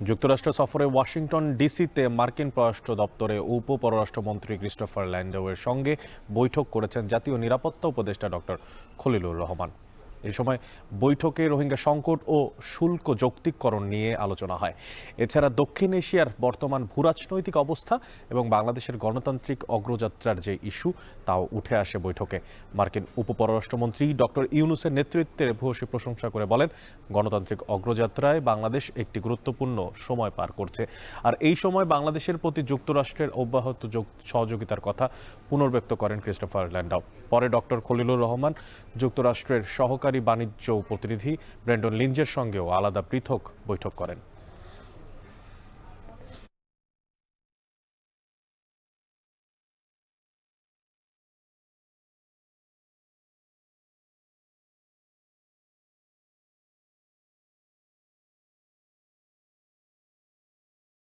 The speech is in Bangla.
যুক্তরাষ্ট্র সফরে ওয়াশিংটন ডিসিতে মার্কিন পররাষ্ট্র দপ্তরে উপপররাষ্ট্রমন্ত্রী ক্রিস্টোফার ল্যান্ডওয়ের সঙ্গে বৈঠক করেছেন জাতীয় নিরাপত্তা উপদেষ্টা ডক্টর খলিলুর রহমান। এই সময় বৈঠকে রোহিঙ্গা সংকট ও শুল্ক যৌক্তিককরণ নিয়ে আলোচনা হয়। এছাড়া দক্ষিণ এশিয়ার বর্তমান ভূরাজনৈতিক অবস্থা এবং বাংলাদেশের গণতান্ত্রিক অগ্রযাত্রার যে ইস্যু তাও উঠে আসে বৈঠকে। মার্কিন উপপররাষ্ট্রমন্ত্রী ডক্টর ইউনূসের নেতৃত্বের ভূয়সী প্রশংসা করে বলেন, গণতান্ত্রিক অগ্রযাত্রায় বাংলাদেশ একটি গুরুত্বপূর্ণ সময় পার করছে। আর এই সময় বাংলাদেশের প্রতি যুক্তরাষ্ট্রের অব্যাহত সহযোগিতার কথা পুনর্ব্যক্ত করেন ক্রিস্টোফার ল্যান্ডাও। পরে ডক্টর খলিলুর রহমান যুক্তরাষ্ট্রের সহকারী বাণিজ্য প্রতিনিধি ব্রেন্ডন লিঞ্জের সঙ্গেও আলাদা পৃথক বৈঠক করেন।